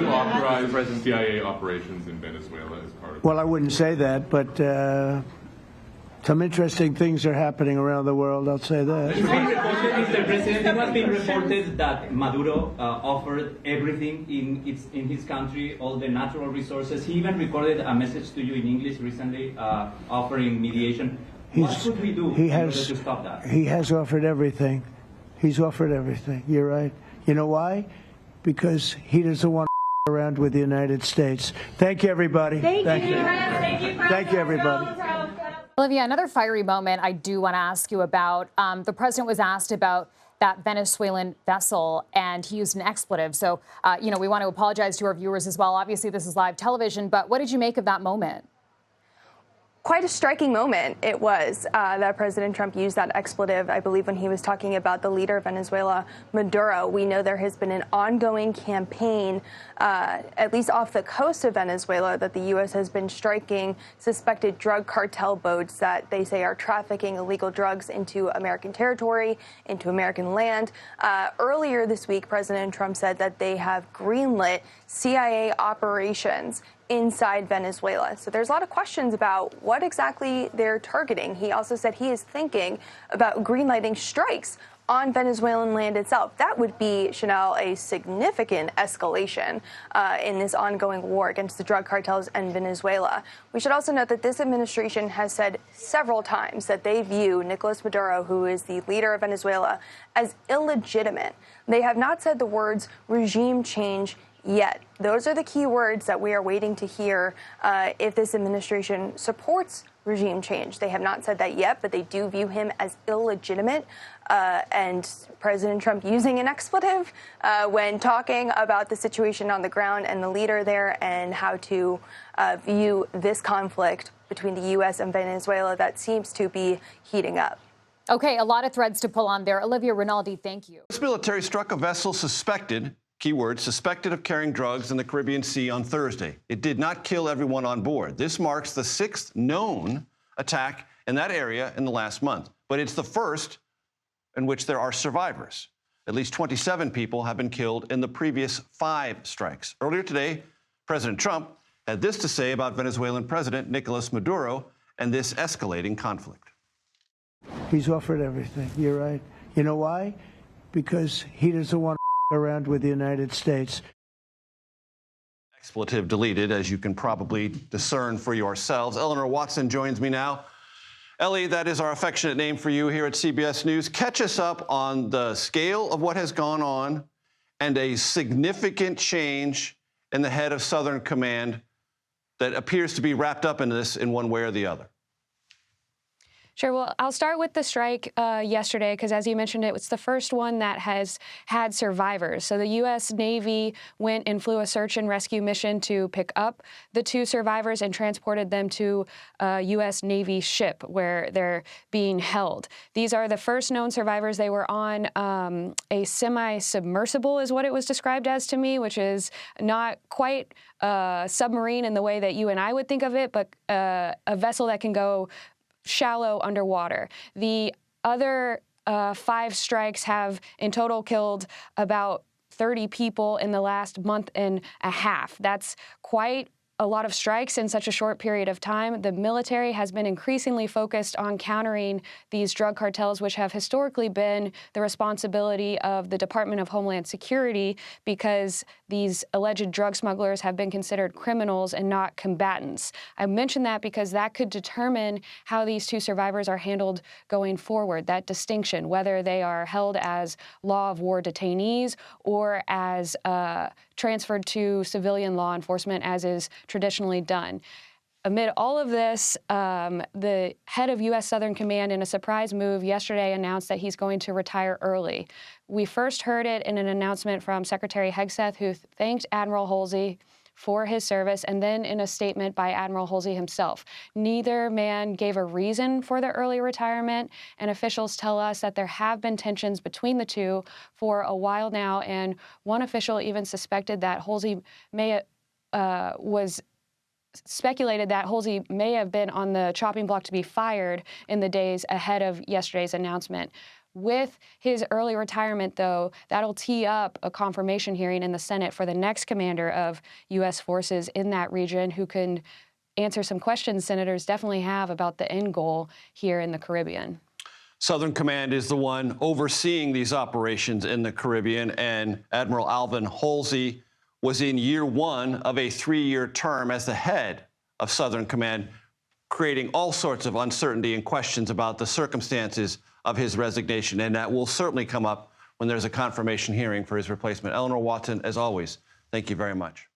you authorize CIA operations in Venezuela as part of? Well, I wouldn't say that, but some interesting things are happening around the world, I'll say that. It's been reported, Mr. President, it has been reported that Maduro offered everything in his country, all the natural resources. He even recorded a message to you in English recently offering mediation. What should we do in order to stop that? He has offered everything. He's offered everything. You're right. You know why? Because he doesn't want to around with the United States. Thank you, everybody. Thank you. Thank you, everybody. Olivia, another fiery moment I do want to ask you about. The president was asked about that Venezuelan vessel, and he used an expletive. So, we want to apologize to our viewers as well. Obviously, this is live television, but what did you make of that moment? Quite a striking moment it was that President Trump used that expletive, I believe, when he was talking about the leader of Venezuela, Maduro. We know there has been an ongoing campaign, at least off the coast of Venezuela, that the U.S. has been striking suspected drug cartel boats that they say are trafficking illegal drugs into American territory, into American land. Earlier this week, President Trump said that they have greenlit CIA operations inside Venezuela. So there's a lot of questions about what exactly they're targeting. He also said he is thinking about greenlighting strikes on Venezuelan land itself. That would be, Chanel, a significant escalation in this ongoing war against the drug cartels in Venezuela. We should also note that this administration has said several times that they view Nicolás Maduro, who is the leader of Venezuela, as illegitimate. They have not said the words regime change yet. Those are the key words that we are waiting to hear if this administration supports regime change. They have not said that yet, but they do view him as illegitimate. And President Trump using an expletive when talking about the situation on the ground and the leader there and how to view this conflict between the U.S. and Venezuela that seems to be heating up. Okay, a lot of threads to pull on there. Olivia Rinaldi, thank you. U.S. military struck a vessel suspected, keyword, suspected of carrying drugs in the Caribbean Sea on Thursday. It did not kill everyone on board. This marks the 6th known attack in that area in the last month. But it's the first in which there are survivors. At least 27 people have been killed in the previous 5 strikes. Earlier today, President Trump had this to say about Venezuelan President Nicolás Maduro and this escalating conflict. He's offered everything. You're right. You know why? Because he doesn't want around with the United States. Expletive deleted, as you can probably discern for yourselves. Eleanor Watson joins me now. Ellie, that is our affectionate name for you here at CBS News. Catch us up on the scale of what has gone on and a significant change in the head of Southern Command that appears to be wrapped up in this in one way or the other. Sure. Well, I'll start with the strike yesterday, because as you mentioned, it was the first one that has had survivors. So the U.S. Navy went and flew a search and rescue mission to pick up the 2 survivors and transported them to a U.S. Navy ship where they're being held. These are the first known survivors. They were on a semi-submersible is what it was described as to me, which is not quite a submarine in the way that you and I would think of it, but a vessel that can go shallow underwater. The other 5 strikes have in total killed about 30 people in the last month and a half. That's quite a lot of strikes in such a short period of time. The military has been increasingly focused on countering these drug cartels, which have historically been the responsibility of the Department of Homeland Security, because these alleged drug smugglers have been considered criminals and not combatants. I mention that because that could determine how these 2 survivors are handled going forward, that distinction, whether they are held as law of war detainees or as transferred to civilian law enforcement, as is traditionally done. Amid all of this, the head of U.S. Southern Command, in a surprise move yesterday, announced that he's going to retire early. We first heard it in an announcement from Secretary Hegseth, who thanked Admiral Halsey for his service, and then in a statement by Admiral Halsey himself. Neither man gave a reason for the early retirement, and officials tell us that there have been tensions between the 2 for a while now, and one official even suspected that Halsey speculated that Halsey may have been on the chopping block to be fired in the days ahead of yesterday's announcement. With his early retirement, though, that'll tee up a confirmation hearing in the Senate for the next commander of U.S. forces in that region who can answer some questions senators definitely have about the end goal here in the Caribbean. Southern Command is the one overseeing these operations in the Caribbean, and Admiral Alvin Halsey was in year one of a 3-year term as the head of Southern Command, creating all sorts of uncertainty and questions about the circumstances of his resignation, and that will certainly come up when there's a confirmation hearing for his replacement. Eleanor Watson, as always, thank you very much.